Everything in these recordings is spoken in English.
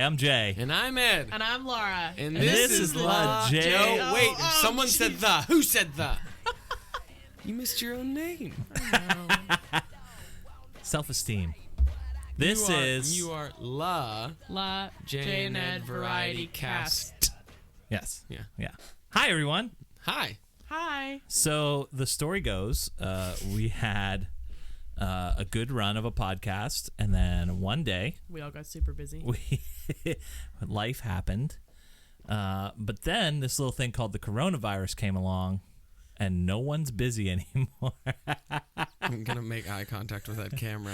I'm Jay. And I'm Ed. And I'm Laura. And this is La Jay. Oh, Wait, oh, someone geez. said the. Who said the? You missed your own name. Self-esteem. This is... You are La Jay and Ed Variety Cast. Yes. Yeah. Hi, everyone. Hi. Hi. So the story goes, we had a good run of a podcast, and then one day We all got super busy. life happened. But then this little thing called the coronavirus came along, and no one's busy anymore. I'm going to make eye contact with that camera.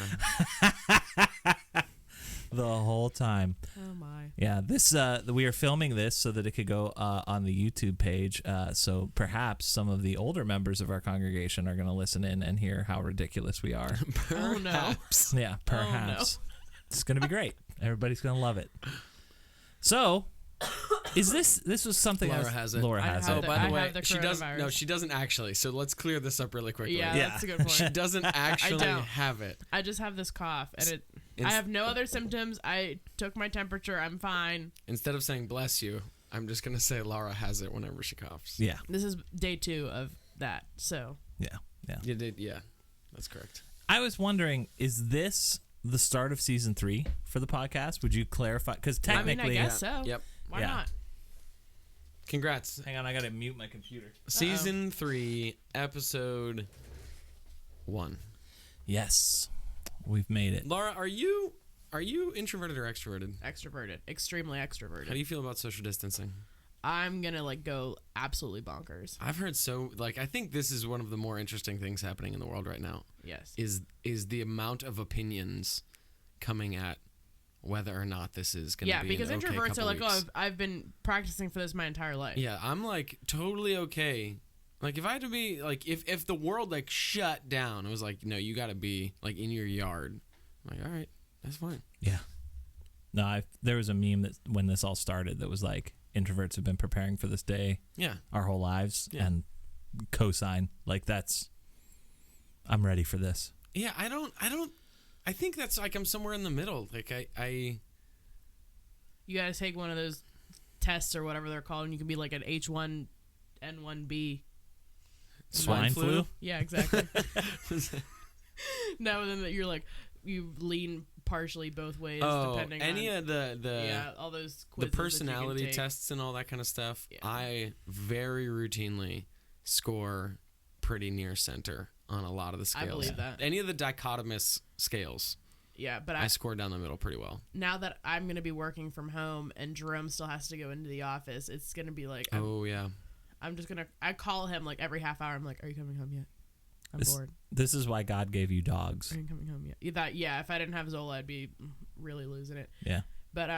The whole time. Oh my. Yeah, this we are filming this so that it could go on the YouTube page. So perhaps some of the older members of our congregation are going to listen in and hear how ridiculous we are. Oh no. Perhaps. Yeah, perhaps. It's going to be great. Everybody's going to love it. So, is this was something Laura has it. Laura I has have it. the- By the I way, have the she doesn't. coronavirus. No, she doesn't actually. So let's clear this up really quickly. Yeah, Yeah. that's a good point. She doesn't actually don't. have it. I just have this cough, and I Inst- have no other symptoms. I took my temperature. I'm fine. Instead of saying bless you, I'm just going to say Laura has it whenever she coughs. Yeah, This is day 2 of that. So yeah. You did, yeah. That's correct. I was wondering, is this the start of season 3 for the podcast? Would you clarify? Because I mean, technically, I guess so. Yep. Why Yeah. not? Congrats. hang on, I gotta mute my computer. Season 3, episode 1. Yes, we've made it. Laura, are you introverted or extroverted? Extroverted. Extremely extroverted. How do you feel about social distancing? I'm gonna go absolutely bonkers. I've heard I think this is one of the more interesting things happening in the world right now. Yes. Is the amount of opinions coming at whether or not this is going to be because an okay introverts couple are like, weeks. oh, I've been practicing for this my entire life. Yeah, I'm like totally okay. Like if I had to be like if the world like shut down, it was like, no, you got to be like in your yard. I'm like, all right, that's fine. Yeah. No, there was a meme that when this all started that was like, introverts have been preparing for this day Yeah. our whole lives, Yeah. and cosign I'm ready for this. Yeah, I think that's like I'm somewhere in the middle. Like I You gotta take one of those tests or whatever they're called, and you can be like an H1N1B. Swine flu? Yeah, exactly. No, then you're like, you lean partially both ways depending any on of the all those the quizzes that personality you can take. tests and all that kind of stuff, Yeah. I very routinely score pretty near center on a lot of the scales. I believe that. Any of the dichotomous scales, Yeah, but I score down the middle pretty well. now that I'm gonna be working from home and Jerome still has to go into the office, it's gonna be like, I'm just gonna. I call him like every half hour. I'm like, are you coming home yet? I'm bored. This is why God gave you dogs. Are you coming home yet? Yeah, if I didn't have Zola, I'd be really losing it. Yeah. But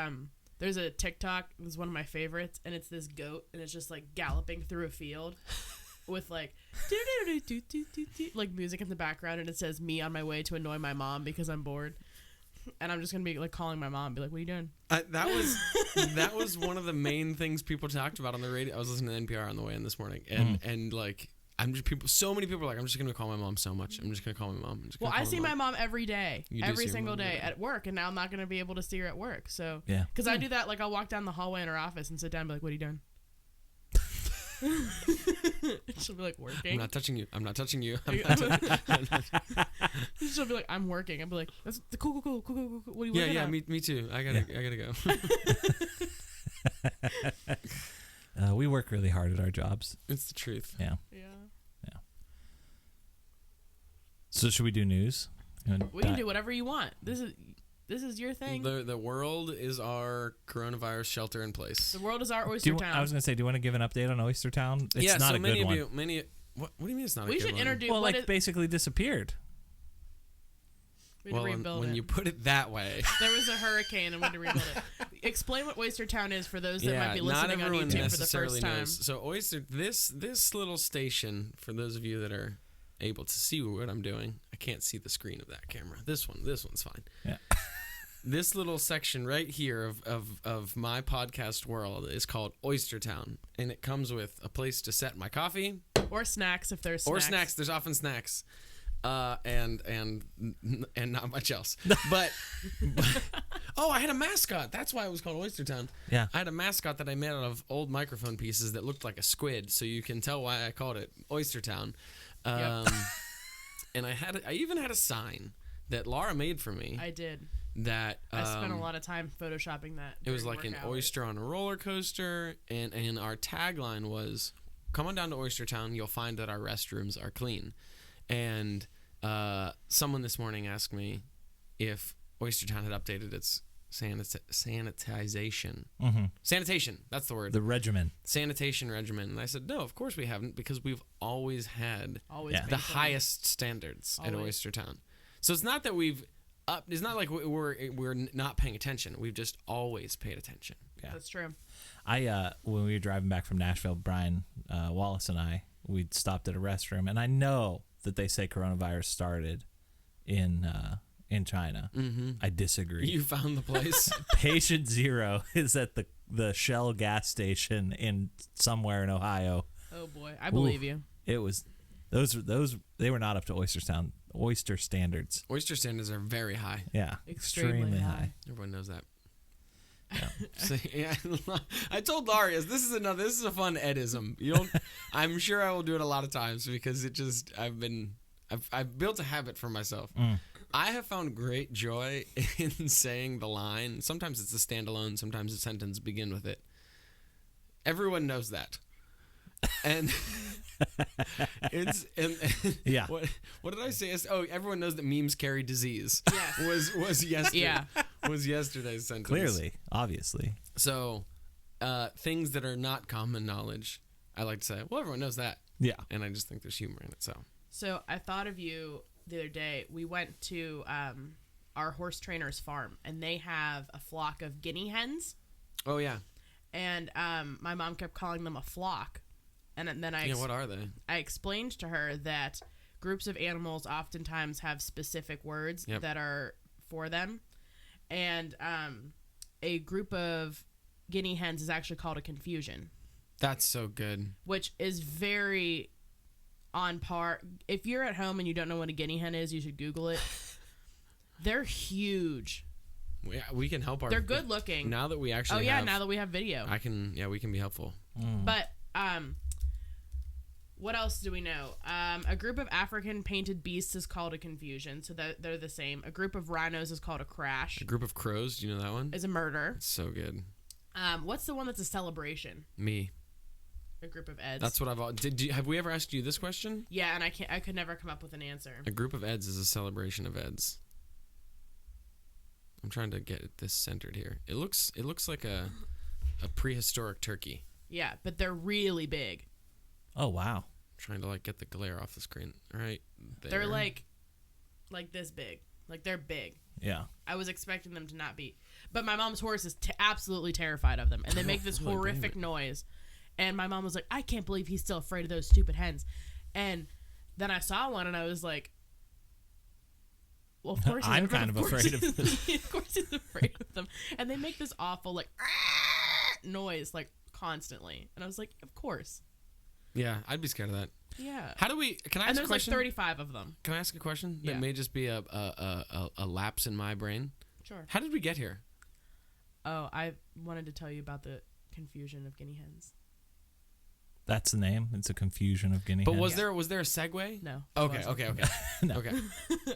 there's a TikTok. It's one of my favorites, and it's this goat, and it's just like galloping through a field with like like music in the background, and it says "Me on my way to annoy my mom because I'm bored." And I'm just gonna be like calling my mom, be like, "What are you doing?" That was one of the main things people talked about on the radio. I was listening to NPR on the way in this morning, and like. So many people are like, I'm just going to call my mom so much. I'm just going to call my mom. Well, I see my mom every day, You do every see your single mom day every day. at work, and now I'm not going to be able to see her at work. So, Yeah. Because I do that, like I'll walk down the hallway in her office and sit down and be like, what are you doing? She'll be like, working. I'm not touching you. I'm not touching you. She'll be like, I'm working. I'll be like, that's cool. What are you working Yeah, on? me too. I gotta go. We work really hard at our jobs. It's the truth. Yeah. Yeah. So should we do news? We can do whatever you want. This is your thing. The world is our coronavirus shelter in place. The world is our oyster town. I was going to say, do you want to give an update on Oyster Town? It's not so a many good of one. you, what do you mean it's not a We good should one? introduce. Well, basically disappeared. We had to rebuild when it. you put it that way. There was a hurricane and we had to rebuild it. Explain what Oyster Town is for those that might be not listening on everyone YouTube for the necessarily first time. knows. So Oyster, this little station, for those of you that are able to see what I'm doing, I can't see the screen of that camera. This one's fine. Yeah. This little section right here of my podcast world is called Oyster Town, and it comes with a place to set my coffee Or snacks if there's snacks. or snacks. There's often snacks. and not much else. But oh, I had a mascot. That's why it was called Oyster Town. Yeah. I had a mascot that I made out of old microphone pieces that looked like a squid, so you can tell why I called it Oyster Town. And I even had a sign that Laura made for me. I did. That I spent a lot of time photoshopping that. It was during like an work hours. oyster on a roller coaster, and our tagline was, "Come on down to Oyster Town. You'll find that our restrooms are clean." And someone this morning asked me if Oyster Town had updated its sanitization. Mm-hmm. Sanitation, that's the word. The regimen. Sanitation regimen. And I said, no, of course we haven't, because we've always had Always Yeah. been the clean. highest standards at Always. Oyster Town. So it's not that it's not like we're not paying attention. We've just always paid attention. Yeah. That's true. When we were driving back from Nashville, Brian Wallace and I, we stopped at a restroom, and I know that they say coronavirus started in China. Mm-hmm. I disagree. You found the place. Patient zero is at the Shell gas station in somewhere in Ohio. Oh boy, I believe you. It was those they were not up to oyster standards. Oyster standards are very high. Yeah, Extremely high. Everyone knows that. Yeah. So, yeah, I told Darius this is a fun Edism. You don't. I'm sure I will do it a lot of times because I've built a habit for myself. I have found great joy in saying the line. Sometimes it's a standalone. Sometimes a sentence begin with it. Everyone knows that. And Yeah. What did I say? Everyone knows that memes carry disease. Yes. Was yesterday. Yeah. Was yesterday's sentence. Clearly, obviously. So, things that are not common knowledge, I like to say, well, everyone knows that. Yeah. And I just think there's humor in it. So I thought of you the other day. We went to our horse trainer's farm, and they have a flock of guinea hens. Oh yeah. And my mom kept calling them a flock. And then What are they? I explained to her that groups of animals oftentimes have specific words Yep. that are for them. And a group of guinea hens is actually called a confusion, That's so good. which is very on par. If you're at home and you don't know what a guinea hen is, you should Google it. They're huge. We can help our. They're good looking. Now that we actually. Oh yeah, have, now that we have video. we can be helpful. But what else do we know? A group of African painted beasts is called a confusion, so that they're the same. A group of rhinos is called a crash. A group of crows. Do you know that one? Is a murder. It's so good. What's the one that's a celebration? Me. A group of eds. That's what I've. Have we ever asked you this question? Yeah, and I could never come up with an answer. A group of eds is a celebration of eds. I'm trying to get this centered here. It looks like a prehistoric turkey. Yeah, but they're really big. Oh wow. Trying to get the glare off the screen. All right. There. They're like this big. Like they're big. Yeah. I was expecting them to not be. But my mom's horse is absolutely terrified of them. And they make this Really horrific big. noise. And my mom was like, I can't believe he's still afraid of those stupid hens. And then I saw one and I was like, well, of course I'm kind of afraid of them. Of course he's afraid of them. And they make this awful noise constantly. And I was like, of course. Yeah, I'd be scared of that. Yeah. How do we? Can I And ask a there's question? 35 of them. Can I ask a question Yeah. that may just be a lapse in my brain? Sure. How did we get here? Oh, I wanted to tell you about the confusion of guinea hens. That's the name. It's a confusion of guinea But hens. was there a segue? No. Okay. it wasn't. Okay. No. Okay.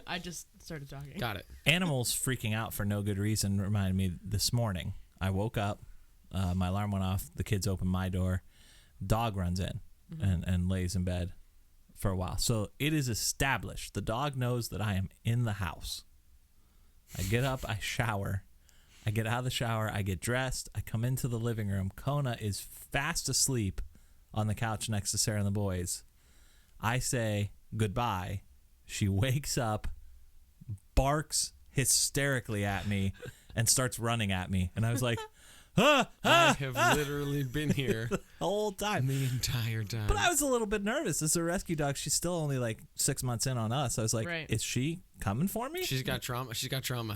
I just started talking. Got it. Animals freaking out for no good reason reminded me this morning. I woke up, my alarm went off, the kids opened my door, dog runs in and lays in bed for a while. So it is established. The dog knows that I am in the house. I get up, I shower. I get out of the shower, I get dressed, I come into the living room. Kona is fast asleep on the couch next to Sarah and the boys. I say goodbye. She wakes up, barks hysterically at me, and starts running at me. And I was like, I have literally been here the whole time. the entire time. But I was a little bit nervous. As a rescue dog, she's still only 6 months in on us. I was like, Right. is she coming for me? She's got trauma.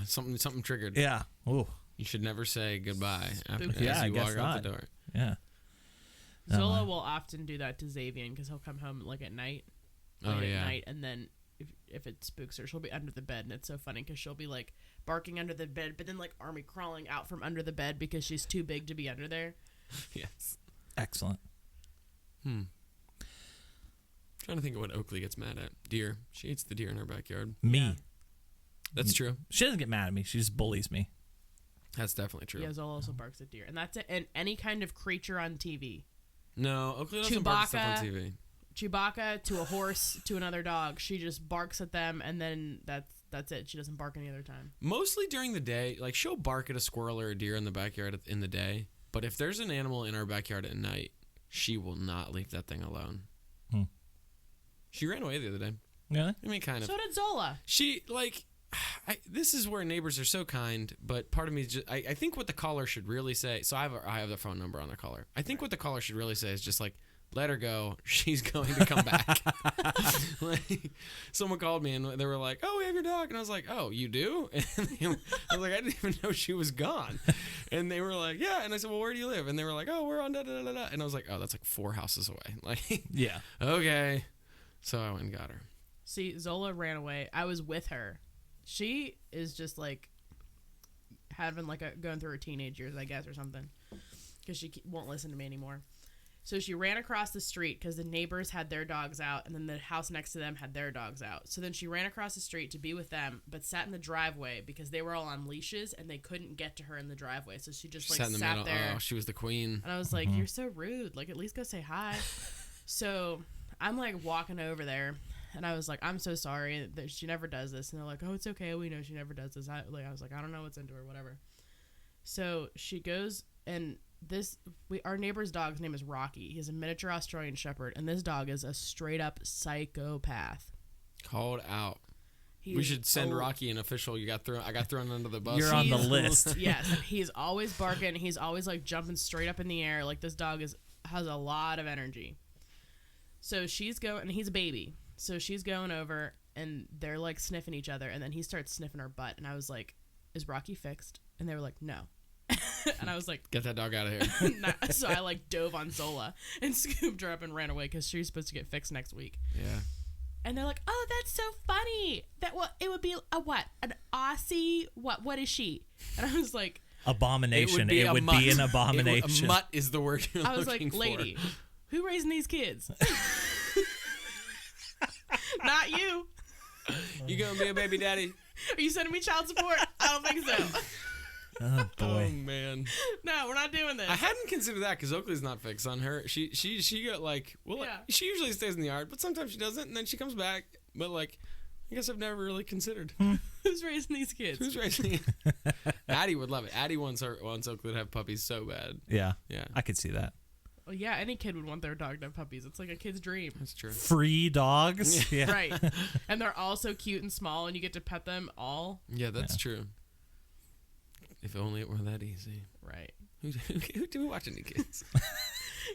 Something triggered. Yeah. Ooh. You should never say goodbye after Spooky. Yeah, I you guess walk out not. the door. Yeah. Zola will often do that to Xavier because he'll come home at night. Oh, At yeah. night, and then if it spooks her, she'll be under the bed, and it's so funny because she'll be like barking under the bed, but then like army crawling out from under the bed because she's too big to be under there. Yes. Excellent. Trying to think of what Oakley gets mad at. Deer. She hates the deer in her backyard. Me. Yeah. That's true. She doesn't get mad at me. She just bullies me. That's definitely true. Yeah, Zola also barks at deer, and that's it. And any kind of creature on TV. No, Oakley doesn't bark stuff on TV. Chewbacca to a horse to another dog. She just barks at them, and then that's it. She doesn't bark any other time. Mostly during the day. Like, she'll bark at a squirrel or a deer in the backyard in the day. But if there's an animal in our backyard at night, she will not leave that thing alone. She ran away the other day. Really? I mean, kind of. So did Zola. She, like... this is where neighbors are so kind, but part of me is just... I think what the caller should really say... So I have the phone number on the caller. I think what the caller should really say is just like, let her go. She's going to come back. Like, someone called me and they were like, oh, we have your dog. And I was like, oh, you do? And I was like, I didn't even know she was gone. And they were like, yeah. And I said, well, where do you live? And they were like, oh, we're on da-da-da-da. And I was like, oh, that's like 4 houses away. Like, Yeah. okay. So I went and got her. See, Zola ran away. I was with her. She is just like having like going through her teenage years, I guess, or something, because she won't listen to me anymore. So she ran across the street because the neighbors had their dogs out, and then the house next to them had their dogs out. So then she ran across the street to be with them, but sat in the driveway because they were all on leashes and they couldn't get to her in the driveway. So she just Sat in the sat middle. there. Oh, she was the queen. And I was like, you're so rude. Like, at least go say hi. So I'm like walking over there. And I was like, I'm so sorry that she never does this. And they're like, oh, it's okay. We know she never does this. I was like, I don't know what's into her, whatever. So she goes, and our neighbor's dog's name is Rocky. He's a miniature Australian Shepherd, and this dog is a straight up psychopath. Called out. We should send Rocky an official. I got thrown under the bus. You're on the list. Yes, he's always barking. He's always like jumping straight up in the air. Like, this dog has a lot of energy. So she's going, and he's a baby. So she's going over, and they're, like, sniffing each other, and then he starts sniffing her butt, and I was like, is Rocky fixed? And they were like, no. And I was like... Get that dog out of here. No. So I, like, dove on Zola and scooped her up and ran away because she's supposed to get fixed next week. Yeah. And they're like, oh, that's so funny. It would be a what? An Aussie? What is she? And I was like... Abomination. It would be an abomination. A mutt is the word you're I was looking like, for. lady, who raising these kids? Not you. You gonna be a baby daddy? Are you sending me child support? I don't think so. Oh, boy. Oh, man. No, we're not doing this. I hadn't considered that because Oakley's not fixed on her. She got like, well, Yeah. she usually stays in the yard, but sometimes she doesn't, and then she comes back. But like, I guess I've never really considered Who's raising these kids? who's raising. Addie would love it. Addie wants Oakley to have puppies so bad. Yeah. Yeah, I could see that. Well, yeah, any kid would want their dog to have puppies. It's like a kid's dream. that's true. Free dogs? Yeah. Right. And they're all so cute and small, and you get to pet them all. Yeah, that's true. If only it were that easy. Right. Who do we watch any kids?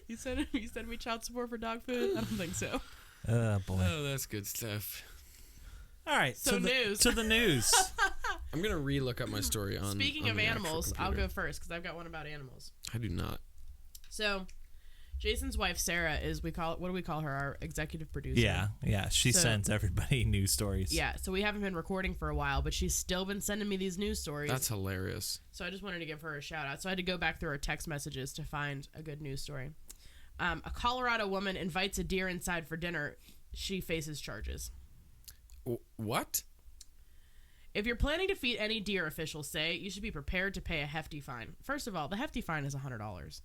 You send me child support for dog food? I don't think so. Oh, boy. Oh, that's good stuff. All right. So news. To the news. I'm gonna re-look up my story on. Speaking on of the actual animals, I'll computer. go first because I've got one about animals. I do not. So, Jason's wife Sarah is what do we call her? Our executive producer. Yeah. She So- sends everybody news stories. Yeah. So we haven't been recording for a while, but she's still been sending me these news stories. That's hilarious. So I just wanted to give her a shout out. So I had to go back through her text messages to find a good news story. A Colorado woman invites a deer inside for dinner. She faces charges. What? If you're planning to feed any deer, officials say, you should be prepared to pay a hefty fine. First of all, the hefty fine is $100.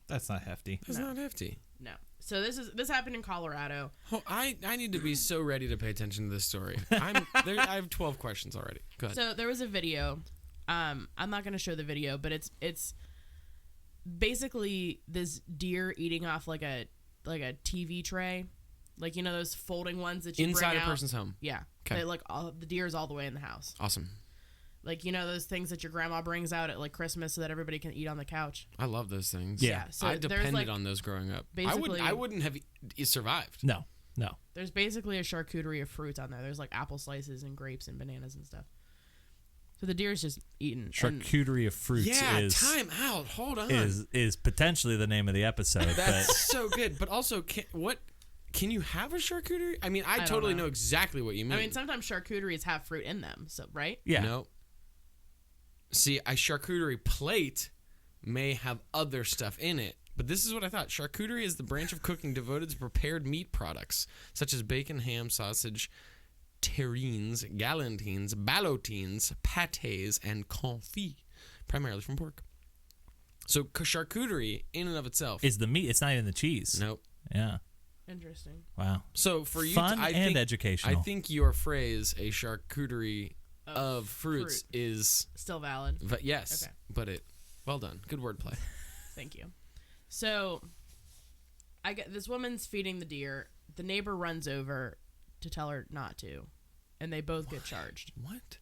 That's not hefty. That's not hefty. No. So this happened in Colorado. Oh, I need to be so ready to pay attention to this story. I have 12 questions already. Go ahead. So there was a video. I'm not going to show the video, but it's basically this deer eating off like a TV tray, like, you know, those folding ones that you Inside bring a out? person's home. Yeah. Okay. The deer is all the way in the house. Awesome. Like, you know, those things that your grandma brings out at like Christmas so that everybody can eat on the couch. I love those things. Yeah. So I there's depended like on those growing up. basically- I wouldn't have survived. No. there's basically a charcuterie of fruits on there. There's like apple slices and grapes and bananas and stuff. So the deer's just eating. And Charcuterie of fruits Time out. Hold on. is potentially the name of the episode. That's so good. But also, what Can you have a charcuterie? I mean, I don't totally know. know exactly what you mean. I mean, sometimes charcuteries have fruit in them, so right? Yeah. No. See, a charcuterie plate may have other stuff in it. But this is what I thought. Charcuterie is the branch of cooking devoted to prepared meat products, such as bacon, ham, sausage, terrines, galantines, ballotines, pâtés, and confits, primarily from pork. So charcuterie, in and of itself, Is the meat? It's not even the cheese. nope. Yeah. Interesting. Wow. So for you, Fun I and think, educational. I think your phrase, a charcuterie of fruits, fruit. is Still valid. yes, Okay. but well done, good wordplay. Thank you. So, I get this woman's feeding the deer. The neighbor runs over to tell her not to, and they both get charged. What?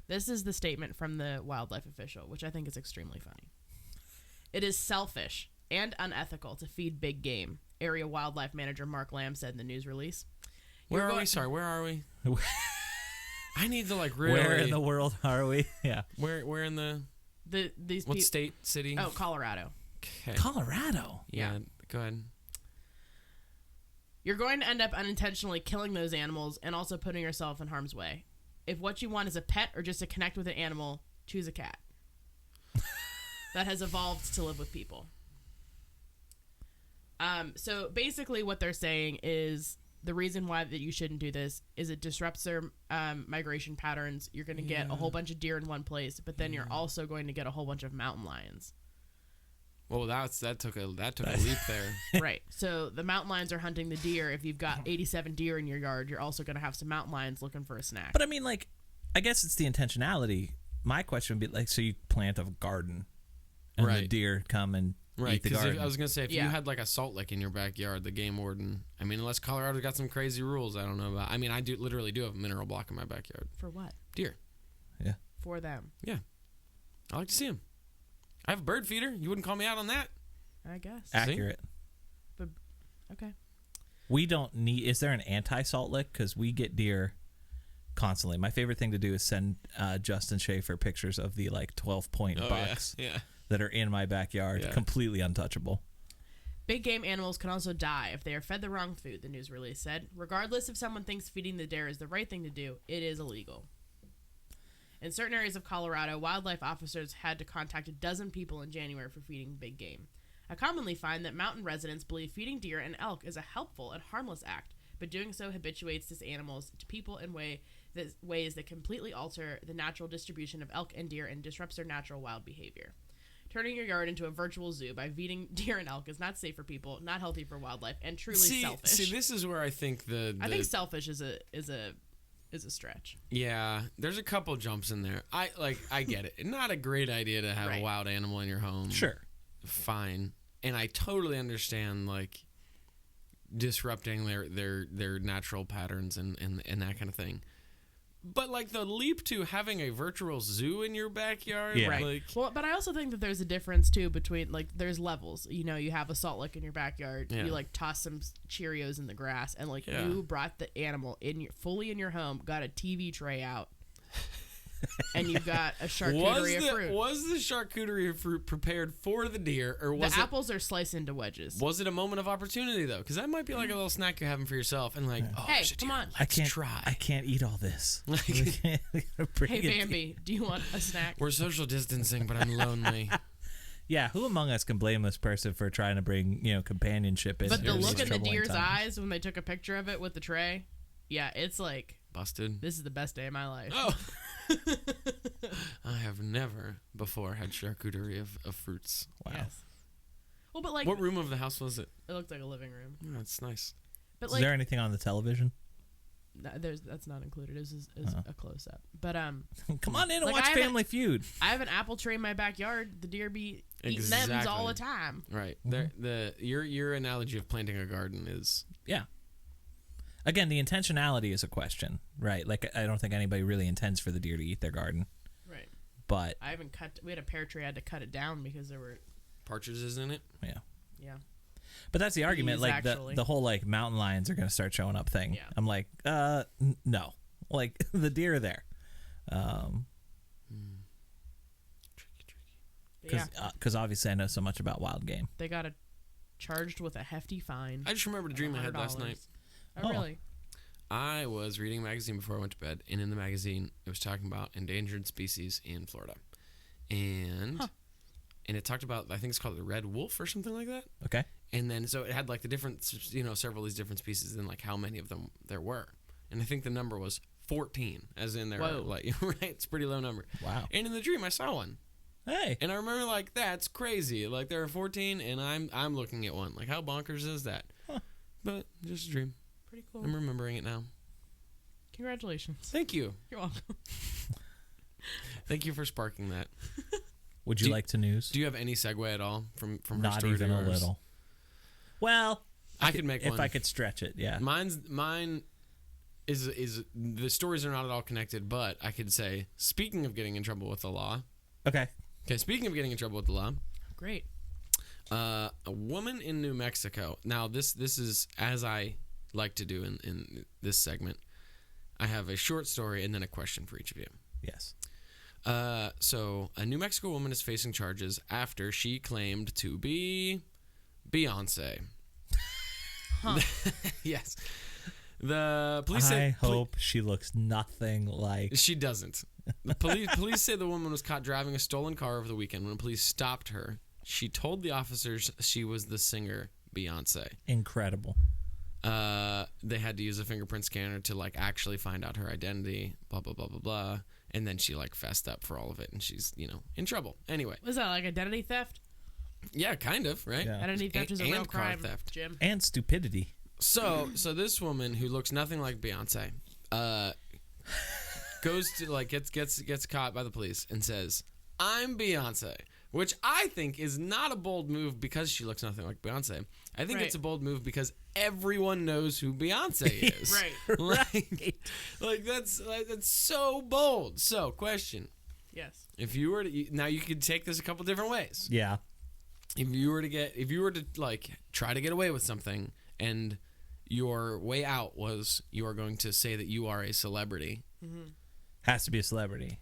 This is the statement from the wildlife official, which I think is extremely funny. It is selfish and unethical to feed big game, area wildlife manager Mark Lamb said in the news release. Where You're are go- we? Sorry, where are we? I need to like really. Where in the world are we? Yeah. Where in the These what peop- state, city? Oh, Colorado. Okay. Colorado. Yeah, go ahead. You're going to end up unintentionally killing those animals and also putting yourself in harm's way. If what you want is a pet or just to connect with an animal, choose a cat. That has evolved to live with people. So basically what they're saying is the reason why that you shouldn't do this is it disrupts their migration patterns. You're going to get a whole bunch of deer in one place, but then you're also going to get a whole bunch of mountain lions. Well, that took a leap there. Right. So the mountain lions are hunting the deer. If you've got 87 deer in your yard, you're also going to have some mountain lions looking for a snack. But I mean, like, I guess it's the intentionality. My question would be like, so you plant a garden, and the Right. deer come and Right, eat the because garden. I was gonna say if Yeah. you had like a salt lick in your backyard, the game warden. I mean, unless Colorado's got some crazy rules, I don't know about. I mean, I literally do have a mineral block in my backyard. For what? Deer. Yeah. For them, Yeah, I like to see them. I have a bird feeder. You wouldn't call me out on that. I guess. Accurate. Okay. We don't need. Is there an anti-salt lick? Because we get deer constantly. My favorite thing to do is send Justin Schaefer pictures of the like 12-point bucks yeah. that are in my backyard, Yeah. completely untouchable. Big game animals can also die if they are fed the wrong food, the news release said. Regardless if someone thinks feeding the deer is the right thing to do, it is illegal. In certain areas of Colorado, wildlife officers had to contact a dozen people in January for feeding big game. I commonly find that mountain residents believe feeding deer and elk is a helpful and harmless act, but doing so habituates these animals to people in ways that completely alter the natural distribution of elk and deer and disrupts their natural wild behavior. Turning your yard into a virtual zoo by feeding deer and elk is not safe for people, not healthy for wildlife, and truly selfish. See, this is where I think I think selfish is a stretch. Yeah, there's a couple jumps in there. I get it. Not a great idea to have Right. a wild animal in your home. Sure. Fine. And I totally understand like disrupting their natural patterns and that kind of thing. But like the leap to having a virtual zoo in your backyard, Yeah. Right. like Well, but I also think that there's a difference too between like there's levels. You know, you have a salt lick in your backyard. Yeah. You like toss some Cheerios in the grass, and like Yeah. you brought the animal fully in your home, got a TV tray out, and you've got a charcuterie of fruit. was the charcuterie of fruit prepared for the deer, or The was it apples are sliced into wedges. was it a moment of opportunity though? Because that might be like a little snack you're having for yourself, and like, oh, Hey, there's a come deer. on. I can't try. I can't eat all this. Like- We can't- we gotta bring Hey, it- Bambi, do you want a snack? We're social distancing, but I'm lonely. Yeah, who among us can blame this person for trying to bring companionship in? But the during look these in the troubling deer's times? eyes when they took a picture of it with the tray, yeah, it's like Busted. this is the best day of my life. Oh. I have never before had charcuterie of fruits. Wow. Yes. Well, but like What room of the house was it? it looked like a living room. Oh, that's nice. But Is like there anything on the television? that's not included. It was a close up. But Come on in and Like, watch I haven't- Family Feud. I have an apple tree in my backyard. The deer be eating them all the time. Right. Your analogy of planting a garden is Yeah. Again, the intentionality is a question, right? Like, I don't think anybody really intends for the deer to eat their garden, Right. but I haven't cut. We had a pear tree. I had to cut it down because there were. partridges in it. yeah. Yeah. But that's the argument. Bees, Like actually. the whole like mountain lions are going to start showing up thing. Yeah. I'm like, no, like the deer are there, But yeah. because obviously I know so much about wild game. They got charged with a hefty fine. I just remembered a dream I had last $100. night. Oh, really? I was reading a magazine before I went to bed, and in the magazine, it was talking about endangered species in Florida. And it talked about, I think it's called the red wolf or something like that. Okay. And then, so it had like the different, several of these different species and like how many of them there were. And I think the number was 14, as in there Whoa. are like, right? It's a pretty low number. Wow. And in the dream, I saw one. Hey. And I remember like, that's crazy. Like there are 14 and I'm looking at one. Like how bonkers is that? Huh. But just a dream. Pretty cool. I'm remembering it now. Congratulations. Thank you. You're welcome. Thank you for sparking that. Would you like to news? Do you have any segue at all from her Not story to even a yours? little. Well, I could make if one. I could stretch it. Yeah. Mine is the stories are not at all connected, but I could say, speaking of getting in trouble with the law. Okay. Okay, speaking of getting in trouble with the law, Great. a woman in New Mexico. Now this is, as I like to do in this segment, I have a short story and then a question for each of you. Yes. So a New Mexico woman is facing charges after she claimed to be Beyonce. Huh. Yes. The police I say hope she looks nothing like. she doesn't. The police say the woman was caught driving a stolen car over the weekend. When police stopped her, she told the officers she was the singer Beyonce. Incredible. They had to use a fingerprint scanner to like actually find out her identity. Blah blah blah blah blah. And then she like fessed up for all of it, and she's in trouble. Anyway, Was that like identity theft? yeah, kind of, right? Yeah. Identity theft is a And real car crime, theft. Jim. And stupidity. So this woman who looks nothing like Beyonce, goes to like gets caught by the police and says, "I'm Beyonce," which I think is not a bold move because she looks nothing like Beyonce. I think Right. it's a bold move because everyone knows who Beyonce is. Right. Like that's so bold. So, question: Yes. if you were to now, you could take this a couple different ways. Yeah. If you were to like try to get away with something and your way out was you are going to say that you are a celebrity, Has to be a celebrity.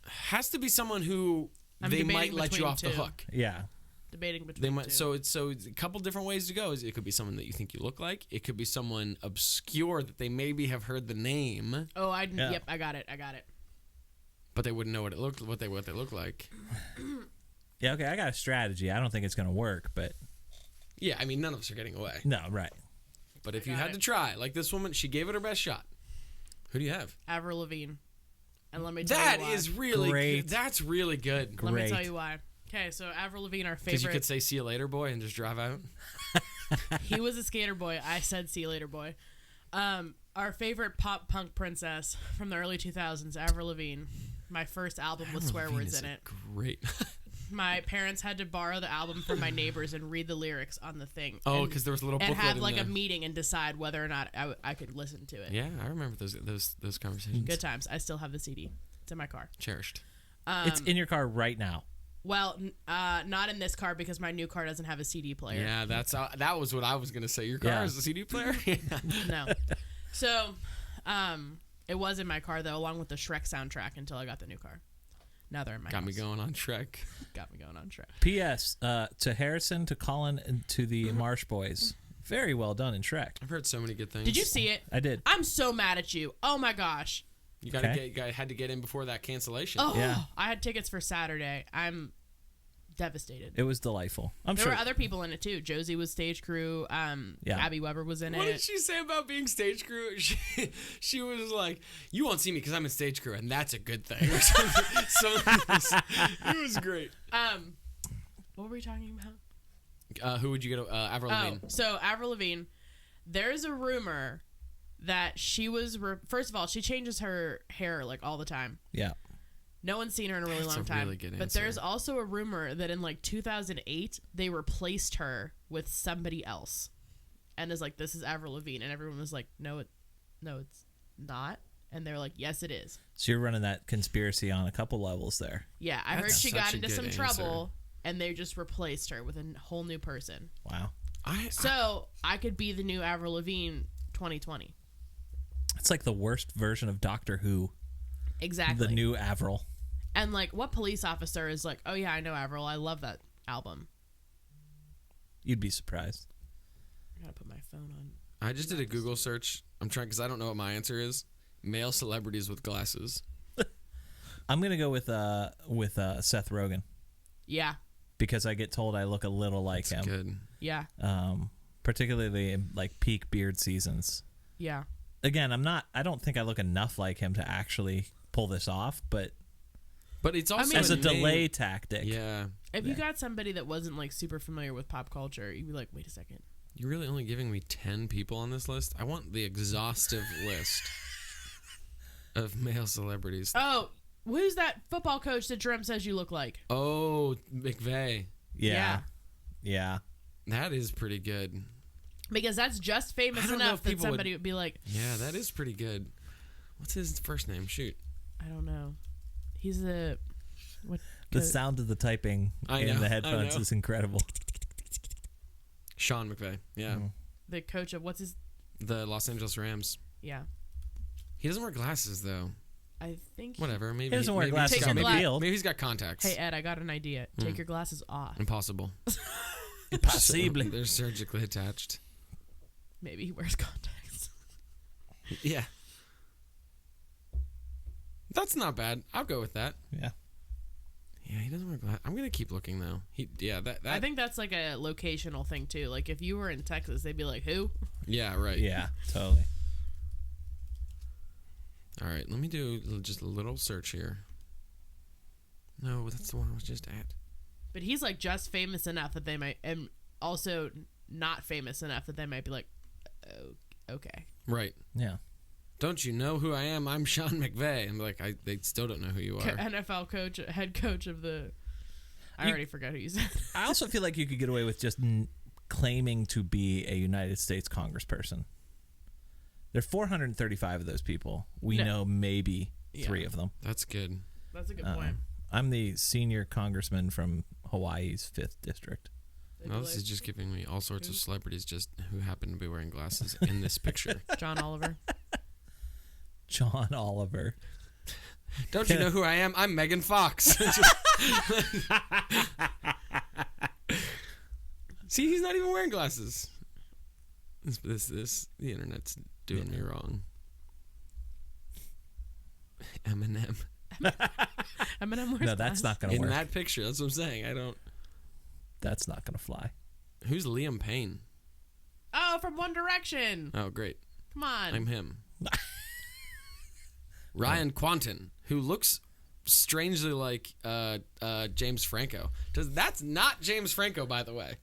has to be someone who I'm they debating might let you between off the two. hook. Yeah. Debating between They might. two. So it's a couple different ways to go. It could be someone that you think you look like. It could be someone obscure that they maybe have heard the name, Oh, Yeah. yep, I got it. but they wouldn't know what they look like. Yeah. Okay. I got a strategy. I don't think it's going to work, but Yeah, I mean, none of us are getting away. no, right. But if I you got had it. to try, like this woman, she gave it her best shot. Who do you have? Avril Lavigne. And let me tell That you why. is really Great. good. That's really good. Let me Great. tell you why. Okay, so Avril Lavigne, our Because you favorite. could say "see you later, boy" and just drive out. He was a skater boy. I said see you later, boy. Our favorite pop punk princess from the early 2000s, Avril Lavigne. My first album with swear Avril words Lavigne in is it. Great. My parents had to borrow the album from my neighbors and read the lyrics on the thing. Oh, and- because there was a little and booklet have in like there. a meeting and decide whether or not I could listen to it. Yeah, I remember those conversations. Good times. I still have the CD. It's in my car. Cherished. It's in your car right now. Well, not in this car because my new car doesn't have a CD player. Yeah, that was what I was gonna say. Your car Yeah. is a CD player. No. So, it was in my car though, along with the Shrek soundtrack until I got the new car. Now they're in my Got me house. going on Trek. Got me going on Shrek. P.S. To Harrison, to Colin, and to the Marsh Boys. Very well done in Shrek. I've heard so many good things. Did you see it? I did. I'm so mad at you. Oh my gosh. You gotta Okay. had to get in before that cancellation. Oh, Yeah. I had tickets for Saturday. I'm devastated. It was delightful. I'm There sure. were other people in it too. Josie was stage crew. Yeah. Abby Weber was in What it. did she say about being stage crew? She was like, "You won't see me because I'm in stage crew, and that's a good thing." Or something. It was great. What were we talking about? Who would you get? Avril Lavigne. Oh, so Avril Lavigne, there's a rumor that she was. First of all, she changes her hair like all the time. Yeah. No one's seen her in a really That's long a time. really good But answer. there's also a rumor that in like 2008 they replaced her with somebody else, and is like, "This is Avril Lavigne," and everyone was like, no, it's not," and they're like, "Yes, it is." So you're running that conspiracy on a couple levels there. Yeah, I heard That's she such got a into good some answer. trouble, and they just replaced her with a whole new person. Wow. So I could be the new Avril Lavigne 2020. It's like the worst version of Doctor Who. Exactly. The new Avril. And like, what police officer is like, "Oh yeah, I know Avril. I love that album." You'd be surprised. I gotta put my phone on. I just did a Google search. I'm trying because I don't know what my answer is. Male celebrities with glasses. I'm gonna go with Seth Rogen Yeah. because I get told I look a little like That's him. good. Yeah. Particularly in like peak beard seasons. Yeah. Again, I don't think I look enough like him to actually pull this off, but But it's also mean- as a name. delay tactic. Yeah. If you Yeah. got somebody that wasn't like super familiar with pop culture, you'd be like, wait a second. You're really only giving me 10 people on this list? I want the exhaustive list of male celebrities. Oh, who's that football coach that Jerem says you look like? Oh, McVeigh. Yeah. That is pretty good. Because that's just I famous don't know enough if that people somebody would be like, Yeah, that is pretty good. What's his first name? Shoot. I don't know. He's the what? The co- sound of the typing I in know, the I headphones know. is incredible. Sean McVay. Yeah. the coach of what's his? The Los Angeles Rams. Yeah, He doesn't wear glasses, though. I think. Whatever. Maybe He doesn't wear maybe glasses Take on the your gla- field. Maybe he's got contacts. Hey Ed, I got an idea. Take your glasses off. Impossible. Possibly. They're surgically attached. Maybe he wears contacts. Yeah. That's not bad. I'll go with that. Yeah. Yeah, he doesn't wear glasses. I'm gonna keep looking though. That I think that's like a locational thing too. Like if you were in Texas, they'd be like, "Who?" yeah, right. Yeah, totally. All right, let me do just a little search here. No, that's the one I was just at. But he's like just famous enough that they might, and also not famous enough that they might be like, "Oh, okay." Right. Yeah. Don't you know who I am? I'm Sean McVay. I'm like, they still don't know who you are. NFL coach, head coach of the. I You- already forgot who you said. I also feel like you could get away with just claiming to be a United States congressperson. There are 435 of those people. We No. know maybe Yeah. 3 of them. That's good. That's a good point. I'm the senior congressman from Hawaii's 5th district. They'd No, be this like, is just giving me all sorts of celebrities just who happen to be wearing glasses in this picture. John Oliver. John Oliver. Don't you know who I am? I'm Megan Fox. See, he's not even wearing glasses. The internet's doing me wrong. Eminem. Eminem wears No, that's glasses. not going to In work. that picture, that's what I'm saying. I don't. That's not going to fly. Who's Liam Payne? Oh, from One Direction. Oh, great. Come on. I'm him. Ryan Quanten, who looks strangely like James Franco. That's not James Franco, by the way.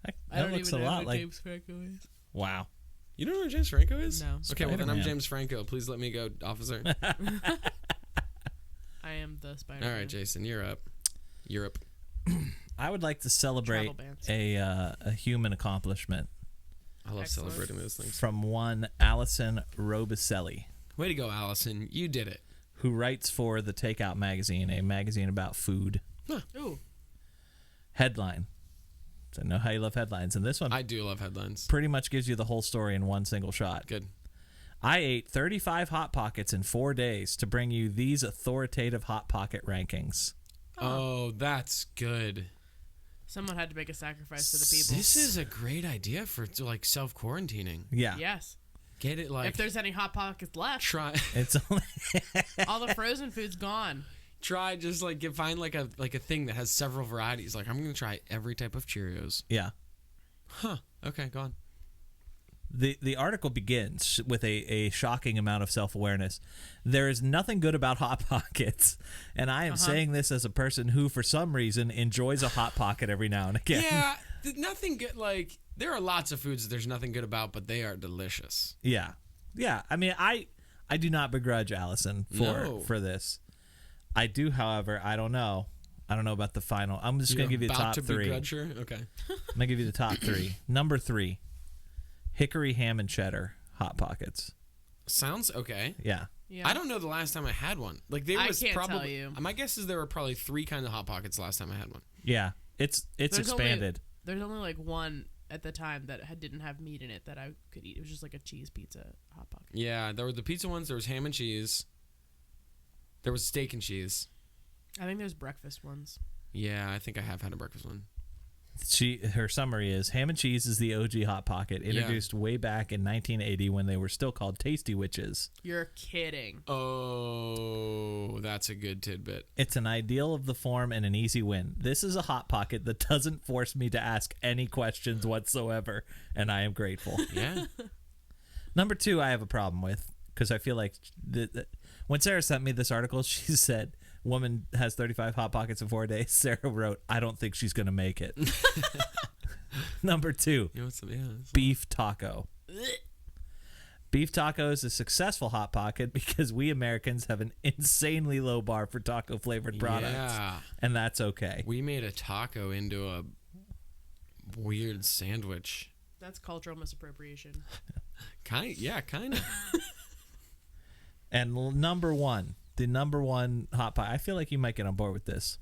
That I don't looks even a know lot who like. James Franco is. Wow. You don't know who James Franco is? No. Okay, well then I'm Spider-Man. James Franco. Please let me go, officer. I am the Spider-Man. All right, Jason, you're up. Europe. I would like to celebrate Travel bans. a human accomplishment I love Excellent. celebrating those things. from one Allison Robicelli, Way to go, Allison. You did it. who writes for the Takeout magazine, a magazine about food. Ooh. Headline. So I know how you love headlines, and this one I do love headlines. pretty much gives you the whole story in one single shot. Good. I ate 35 Hot Pockets in 4 days to bring you these authoritative Hot Pocket rankings. Oh, that's good. Someone had to make a sacrifice for the people. This is a great idea for like self-quarantining. Yeah. Yes. Get it like If there's any Hot Pockets left, try It's only all the frozen food's gone. try just like find like a thing that has several varieties. Like I'm going to try every type of Cheerios. yeah. Huh. Okay, go on. The article begins with a shocking amount of self-awareness. There is nothing good about Hot Pockets, and I am saying this as a person who, for some reason, enjoys a Hot Pocket every now and again. Yeah, nothing good. Like there are lots of foods that there's nothing good about, but they are delicious. Yeah. Yeah. I mean, I do not begrudge Allison No. for this. I do, however, I don't know. I don't know about the final. I'm just going to give you the About top to 3. begrudge her? Okay. I'm going to give you the top 3. Number 3, Hickory Ham and Cheddar Hot Pockets. Sounds okay. Yeah. Yeah. I don't know the last time I had one. Like there I was can't tell probably. you. My guess is there were probably 3 kinds of Hot Pockets last time I had one. Yeah. It's There's expanded. There's only like one at the time that didn't have meat in it that I could eat. It was just like a cheese pizza Hot Pocket. Yeah, there were the pizza ones. There was ham and cheese. There was steak and cheese. I think there's breakfast ones. Yeah, I think I have had a breakfast one. Her summary is ham and cheese is the OG Hot Pocket, introduced way back in 1980 when they were still called Tasty Witches. You're kidding. Oh, that's a good tidbit. It's an ideal of the form and an easy win. This is a Hot Pocket that doesn't force me to ask any questions whatsoever, and I am grateful. Yeah. Number 2, I have a problem with, because I feel like when Sarah sent me this article, she said, woman has 35 Hot Pockets in 4 days. Sarah wrote, I don't think she's going to make it. Number 2, beef taco. Beef taco is a successful Hot Pocket because we Americans have an insanely low bar for taco flavored products. Yeah. And that's okay. We made a taco into a weird sandwich. That's cultural misappropriation. Kind of. And the number one Hot Pocket, I feel like you might get on board with this.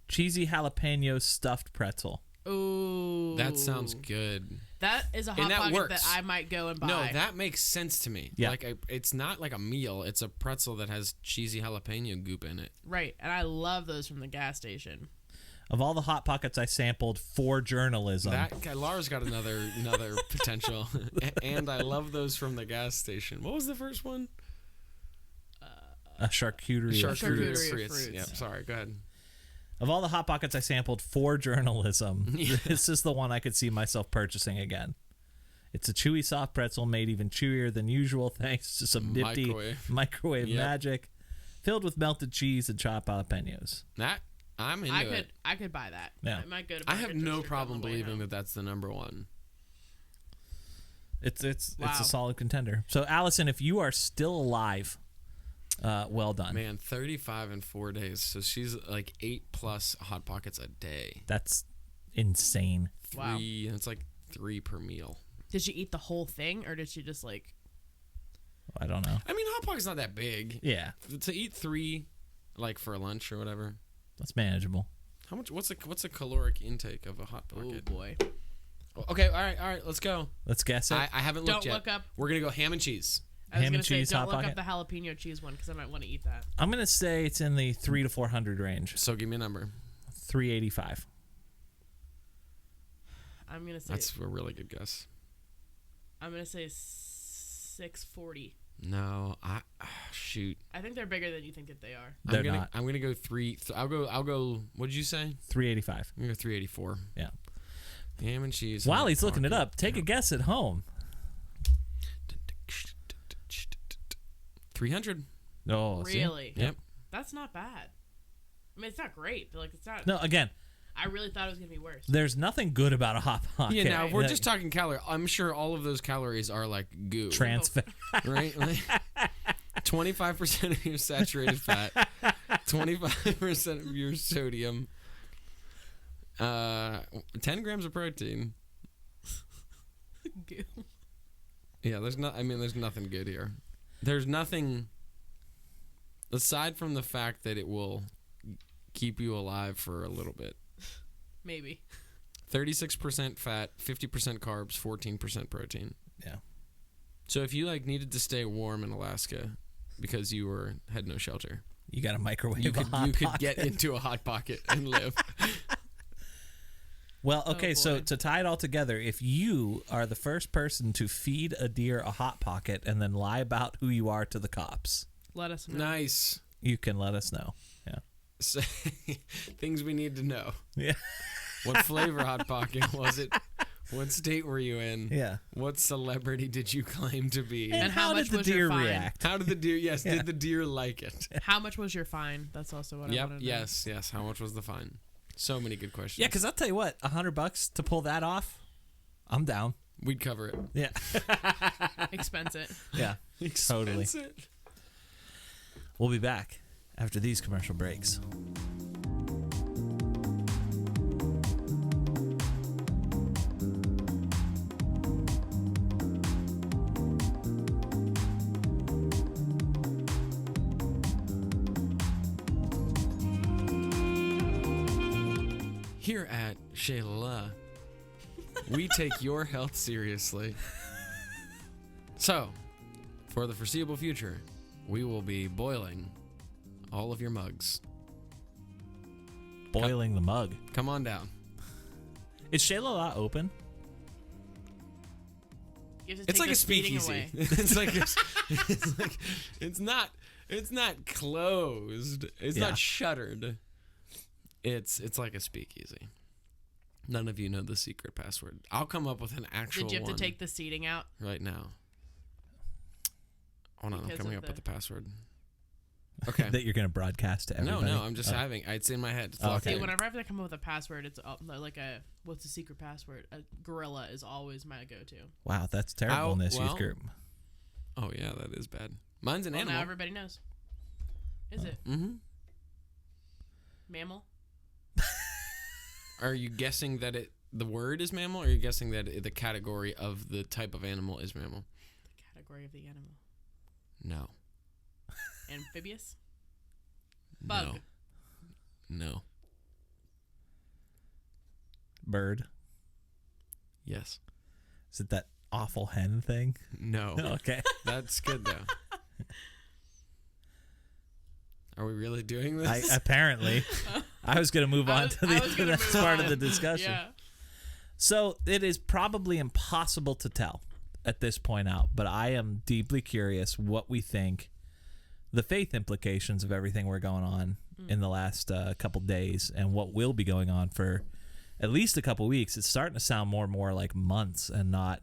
Cheesy jalapeno stuffed pretzel. Ooh. That sounds good. That is a Hot that Pocket works. that I might go and buy. No, that makes sense to me. Yeah. Like it's not like a meal. It's a pretzel that has cheesy jalapeno goop in it. Right, and I love those from the gas station. Of all the Hot Pockets I sampled for journalism, That guy, Lara's got another potential. And I love those from the gas station. What was the first one? a charcuterie. Charcuterie of fruits. fruits. Yeah, sorry, go ahead. Of all the Hot Pockets I sampled for journalism, this is the one I could see myself purchasing again. It's a chewy soft pretzel made even chewier than usual thanks to some nifty microwave magic, filled with melted cheese and chopped jalapenos. I'm into it. I could buy that. Yeah. I might go to. I have no Toaster problem on the way believing home. that that's the number one. It's Wow. a solid contender. So Allison, if you are still alive, well done. Man, 35 in 4 days. So she's like 8+ Hot Pockets a day. That's insane. Wow. It's like 3 per meal. Did she eat the whole thing, or did she just like? I don't know. I mean, Hot Pocket's not that big. Yeah, To eat 3, like for lunch or whatever. that's manageable. How much? What's a caloric intake of a Hot Oh Pocket? boy. Okay, all right. Let's go. Let's guess it. I haven't looked Don't yet. look up. We're gonna go ham and cheese. I was Ham gonna and say cheese don't Hot look Pocket? up the jalapeno cheese one because I might want to eat that. I'm gonna say it's in the 300 to 400 range. So give me a number. 385. I'm gonna say. That's a really good guess. I'm gonna say 640. No, shoot. I think they're bigger than you think that they are. They're not. I'm gonna go 3. I'll go. What did you say? 385. I'm gonna go 384. Yeah. Ham and cheese. While Hot he's looking it Pocket. up, take a guess at home. 300. Oh, see? Really? Yep. That's not bad. I mean, it's not great, but like it's not. No, again, I really thought it was gonna be worse. there's nothing good about a Hot Pocket. Yeah. Now if we're Like, just talking calorie. I'm sure all of those calories are like goo. trans fat. Right? 25% of your saturated fat, 25% of your sodium, 10 grams of protein. Goo. Yeah, there's nothing good here. There's nothing aside from the fact that it will keep you alive for a little bit. Maybe. 36% fat, 50% carbs, 14% protein. Yeah. So if you needed to stay warm in Alaska because you had no shelter, You got a microwave. you a Hot could Pocket. get into a Hot Pocket and live. Well, okay, Oh, so boy. to tie it all together, if you are the first person to feed a deer a Hot Pocket and then lie about who you are to the cops, Let us know. Nice. you can let us know. Yeah. So, things we need to know. Yeah. What flavor Hot Pocket was it? What state were you in? Yeah. What celebrity did you claim to be? And how much did the was your deer fine? react? How did the deer? Yes, Yeah. did the deer like it? How much was your fine? That's also what I Yep. want to know. Yes. How much was the fine? So many good questions. Yeah, because I'll tell you what, $100 to pull that off, I'm down. we'd cover it. Yeah. Expense it. Yeah. Totally. Expense it. We'll be back after these commercial breaks. Here at Shayla, we take your health seriously. So, for the foreseeable future, we will be boiling all of your mugs. Boiling the mug. Come on down. Is Shayla La open? You have to It's take like the a seating speakeasy. away. It's not closed. It's Yeah. not shuttered. It's like a speakeasy. None of you know the secret password. I'll come up with an actual Did you have one to take the seating out? right now. Hold on, I'm Because coming of up with the- the password. Okay. That you're going to broadcast to everybody? No, I'm just having. It's in my head. It's Oh, locked okay. See, in. whenever I have to come up with a password, it's like what's the secret password? A gorilla is always my go-to. Wow, that's terrible in this youth well, group. Oh yeah, that is bad. Mine's an Well, animal. now everybody knows. Is it Mm-hmm. mammal? Are you guessing that the word is mammal, or are you guessing that the category of the type of animal is mammal? The category of the animal. No. Amphibious. Bug. No. Bird. Yes. Is it that awful hen thing? No. Okay. That's good though. Are we really doing this? Apparently. I was going to move on to I was the gonna next move part of on. the discussion. Yeah. So it is probably impossible to tell at this point out, but I am deeply curious what we think the faith implications of everything we're going on in the last couple days and what will be going on for at least a couple weeks. It's starting to sound more and more like months and not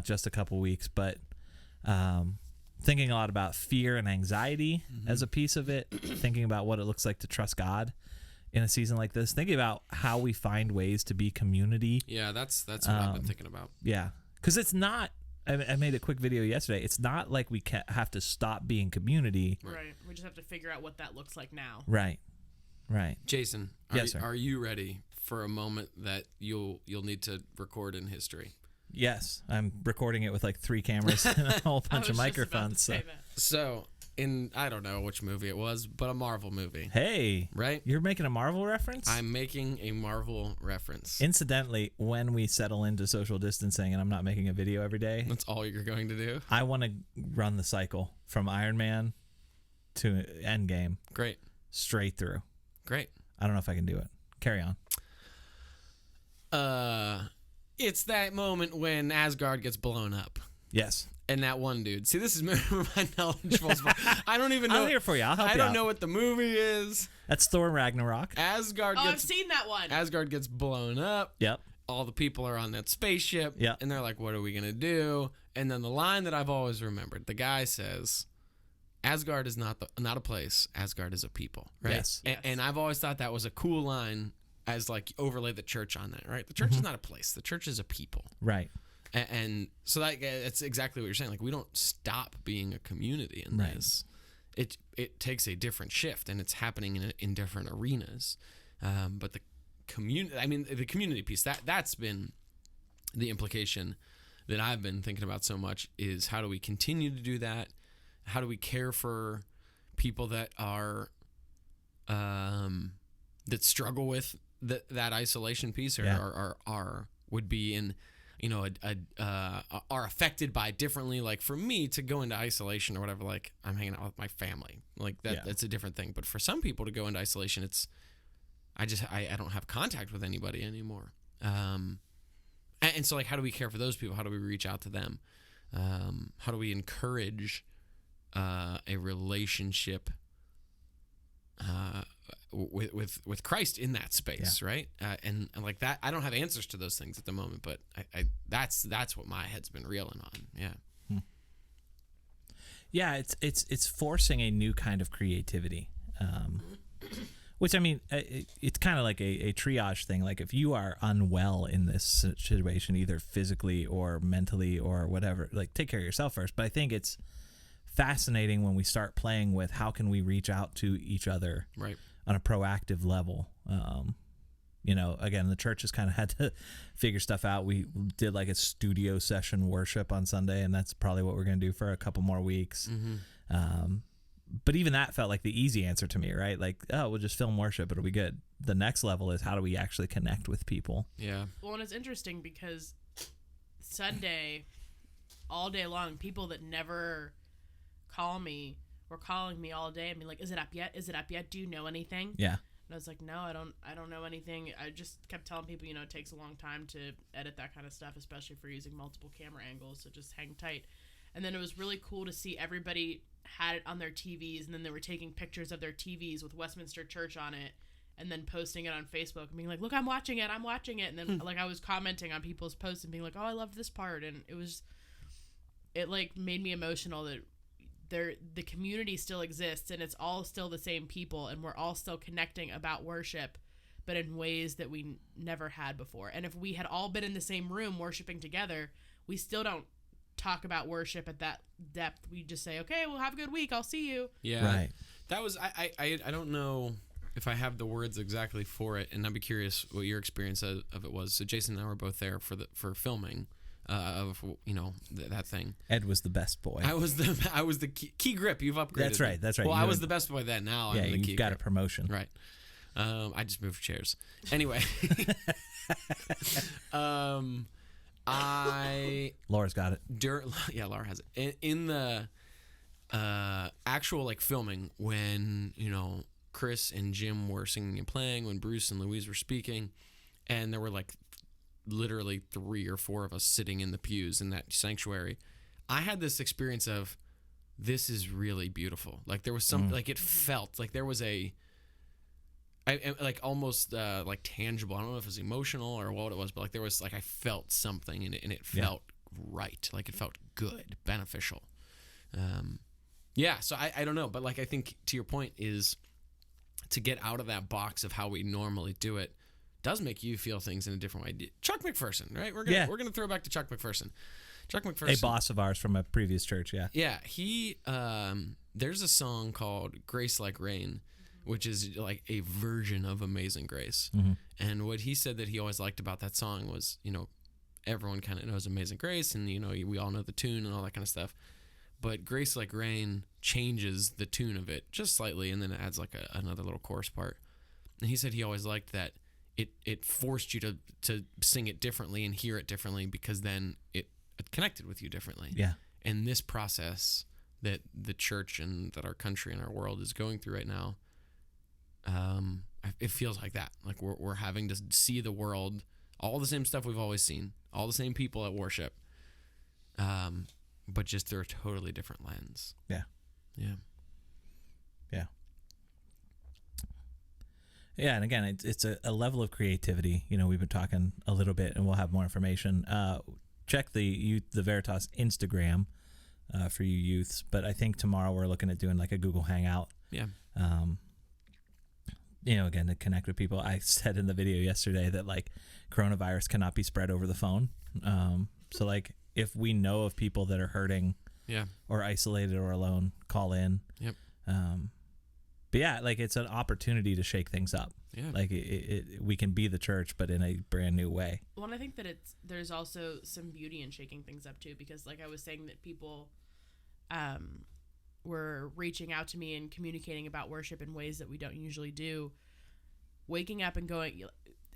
just a couple weeks, but thinking a lot about fear and anxiety as a piece of it, thinking about what it looks like to trust God in a season like this, thinking about how we find ways to be community. Yeah, that's what I've been thinking about. Yeah, because it's not. I made a quick video yesterday. It's not like we have to stop being community. Right. We just have to figure out what that looks like now. Right. Jason, Yes, sir. are you ready for a moment that you'll need to record in history? Yes, I'm recording it with like 3 cameras and a whole I bunch was of just about to microphones. So. say that. So, I don't know which movie it was, but a Marvel movie, Hey, right? you're making a Marvel reference? I'm making a Marvel reference. Incidentally, when we settle into social distancing and I'm not making a video every day, That's all you're going to do? I want to run the cycle from Iron Man to Endgame Great. straight through. Great. I don't know if I can do it. Carry on. It's that moment when Asgard gets blown up. Yes. And that one dude. See, this is my knowledge. I don't even know. I'm here for you. I'll help I you don't out. know what the movie is. That's Thor Ragnarok. Asgard Oh, I've gets seen that one. Asgard gets blown up. Yep. All the people are on that spaceship. Yeah. And they're like, what are we going to do? And then the line that I've always remembered, the guy says, Asgard is not a place. Asgard is a people. Right? Yes. And I've always thought that was a cool line as like overlay the church on that, right? The church is not a place. The church is a people. Right. And so that's exactly what you're saying. Like, we don't stop being a community in Right. this. It takes a different shift, and it's happening in different arenas. But the community piece, that's been the implication that I've been thinking about so much, is how do we continue to do that? How do we care for people that are that struggle with that isolation piece, or Yeah. are would be in, are affected by it differently. Like, for me to go into isolation or whatever, like, I'm hanging out with my family, like that. Yeah. That's a different thing. But for some people to go into isolation, it's I don't have contact with anybody anymore. And so, like, how do we care for those people? How do we reach out to them? How do we encourage a relationship with Christ in that space, right? And like that, I don't have answers to those things at the moment, but that's what my head's been reeling on. Yeah. Yeah, it's forcing a new kind of creativity, which, I mean, it's kind of like a triage thing. Like, if you are unwell in this situation, either physically or mentally or whatever, like, take care of yourself first. But I think it's fascinating when we start playing with how can we reach out to each other Right. on a proactive level. Again, the church has kind of had to figure stuff out. We did like a studio session worship on Sunday, and that's probably what we're going to do for a couple more weeks. But even that felt like the easy answer to me, right? Like, oh, we'll just film worship. It'll be good. The next level is how do we actually connect with people? Yeah. Well, and it's interesting because Sunday, all day long, people that never call me were calling me all day and be like, is it up yet? Is it up yet? Do you know anything? Yeah. And I was like, no, I don't know anything. I just kept telling people, you know, it takes a long time to edit that kind of stuff, especially if we're using multiple camera angles. So just hang tight. And then it was really cool to see everybody had it on their TVs, and then they were taking pictures of their TVs with Westminster Church on it, and then posting it on Facebook and being like, look, I'm watching it. And then like I was commenting on people's posts and being like, oh, I love this part. And it like made me emotional that the community still exists, and it's all still the same people, and we're all still connecting about worship, but in ways that we never had before. And if we had all been in the same room worshiping together, we still don't talk about worship at that depth. We just say, okay, well, have a good week, I'll see you. Yeah, Right. That was I don't know if I have the words exactly for it, and I'd be curious what your experience of it was. So Jason and I were both there for filming of that thing. Ed was the best boy. I was the key grip. You've upgraded. That's right. Well, You I was had- the best boy then. Now Yeah, I'm the key you've got grip. a promotion. Right. I just moved chairs. Anyway, Laura's got it. yeah, Laura has it. In the actual like filming, when Chris and Jim were singing and playing, when Bruce and Louise were speaking, and there were like literally 3 or 4 of us sitting in the pews in that sanctuary, I had this experience of, this is really beautiful. Like there was some like it felt like there was like almost like tangible. I don't know if it was emotional or what it was, but like there was like I felt something in it, and it felt right. Like it felt good, beneficial. So I don't know, but like I think to your point is to get out of that box of how we normally do it does make you feel things in a different way. Chuck McPherson, right? We're gonna throw back to Chuck McPherson. Chuck McPherson, A boss of ours from a previous church. Yeah. yeah, he there's a song called Grace Like Rain, which is like a version of Amazing Grace. And what he said that he always liked about that song was, everyone kind of knows Amazing Grace, and we all know the tune and all that kind of stuff, but Grace Like Rain changes the tune of it just slightly, and then it adds like another little chorus part. And he said he always liked that it forced you to sing it differently and hear it differently, because then it connected with you differently. Yeah. And this process that the church and that our country and our world is going through right now, it feels like that. Like we're having to see the world, all the same stuff we've always seen, all the same people at worship, but just through a totally different lens. Yeah. Yeah. Yeah. Yeah, and again, it's a level of creativity. We've been talking a little bit, and we'll have more information. Check the Veritas Instagram for you youths. But I think tomorrow we're looking at doing like a Google Hangout. Yeah. Again, to connect with people. I said in the video yesterday that like coronavirus cannot be spread over the phone. So like if we know of people that are hurting, or isolated or alone, call in. Yep. But yeah, like it's an opportunity to shake things up. Yeah. Like we can be the church, but in a brand new way. Well, and I think that there's also some beauty in shaking things up too, because like I was saying that people were reaching out to me and communicating about worship in ways that we don't usually do. Waking up and going,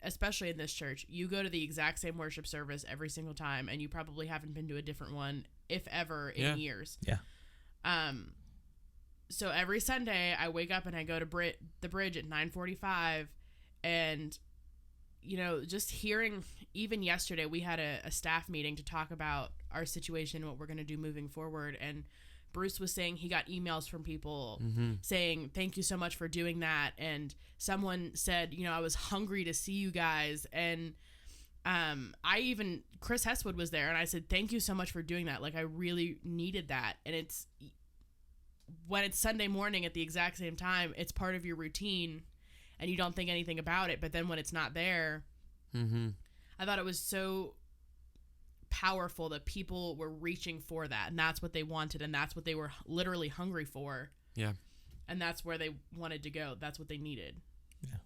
especially in this church, you go to the exact same worship service every single time, and you probably haven't been to a different one, if ever, in years. Yeah. So every Sunday I wake up and I go to the bridge at 9:45, and just hearing, even yesterday we had a staff meeting to talk about our situation, what we're going to do moving forward, and Bruce was saying he got emails from people saying thank you so much for doing that, and someone said I was hungry to see you guys, and Chris Hesswood was there, and I said thank you so much for doing that, like I really needed that. And when it's Sunday morning at the exact same time, it's part of your routine and you don't think anything about it, but then when it's not there, I thought it was so powerful that people were reaching for that, and that's what they wanted, and that's what they were literally hungry for. Yeah. And that's where they wanted to go. That's what they needed. Yeah.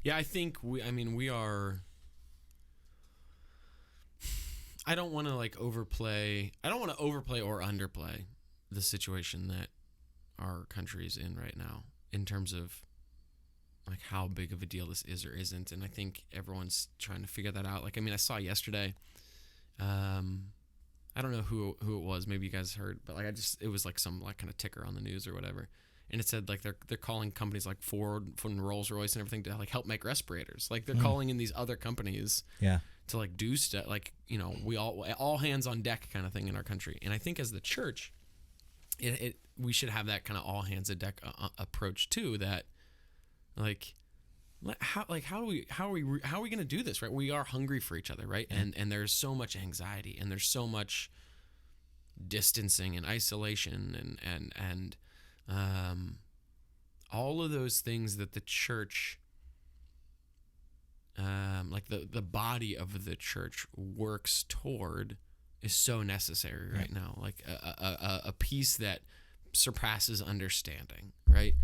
Yeah, I think we are. I don't want to overplay or underplay the situation that our country is in right now in terms of like how big of a deal this is or isn't. And I think everyone's trying to figure that out. I saw yesterday, I don't know who it was. Maybe you guys heard, but it was like some kind of ticker on the news or whatever. and it said like they're calling companies like Ford and Rolls-Royce and everything to like help make respirators. Like they're calling in these other companies Yeah. to like do stuff, like, you know, we all hands on deck kind of thing in our country. And I think as the church, we should have that kind of all hands on deck approach too. That like how are we going to do this, right? We are hungry for each other, right? And there's so much anxiety, and there's so much distancing and isolation and all of those things that the church, like the body of the church works toward, is so necessary right now. Like a peace that surpasses understanding, right?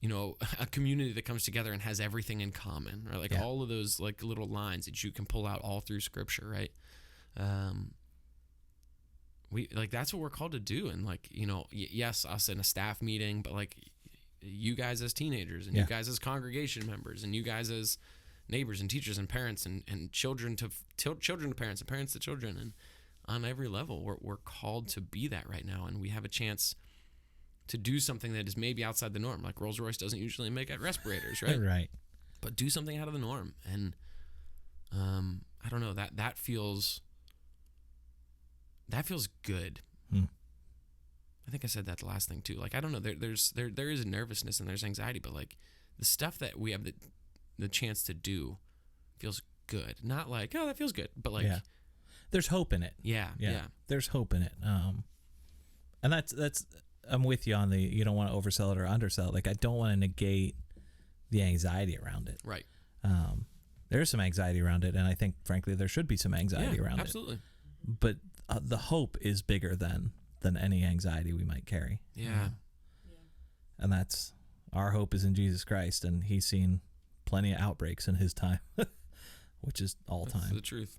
You know, a community that comes together and has everything in common, right? Like all of those like little lines that you can pull out all through Scripture, right? We like, that's what we're called to do. And like, you know, yes, us in a staff meeting, but like you guys as teenagers, and you guys as congregation members, and you guys as neighbors and teachers and parents and children to children to parents and parents to children, and on every level, we're called to be that right now. And we have a chance to do something that is maybe outside the norm. Like Rolls-Royce doesn't usually make respirators, right? Right. But do something out of the norm. And I don't know, that feels good. I think I said that the last thing too. Like, I don't know, there is nervousness and there's anxiety, but like the stuff that we have the chance to do feels good. Not like, oh, that feels good, but like there's hope in it. Yeah. There's hope in it. And that's I'm with you on the, you don't want to oversell it or undersell it. Like, I don't want to negate the anxiety around it. Right. There's some anxiety around it, and I think, frankly, there should be some anxiety around absolutely. it. But the hope is bigger than any anxiety we might carry. Yeah. And that's, our hope is in Jesus Christ, and he's seen plenty of outbreaks in his time, which is all time. That's the truth.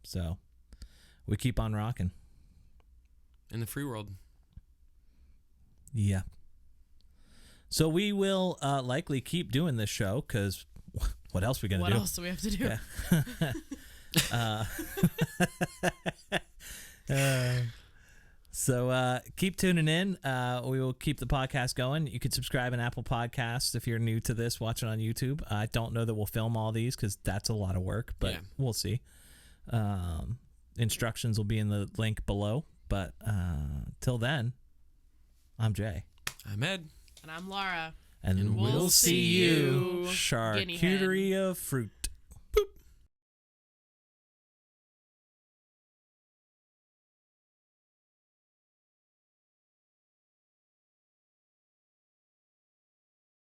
So we keep on rocking. In the free world. Yeah. So we will likely keep doing this show, because what else are we going to do? What else do we have to do? Yeah. So keep tuning in. We will keep the podcast going. You can subscribe on Apple Podcasts if you're new to this, watching on YouTube. I don't know that we'll film all these because that's a lot of work, but we'll see. Instructions will be in the link below. But till then, I'm Jay. I'm Ed. And I'm Laura. And we'll see you. Guinea hen. Charcuterie of fruit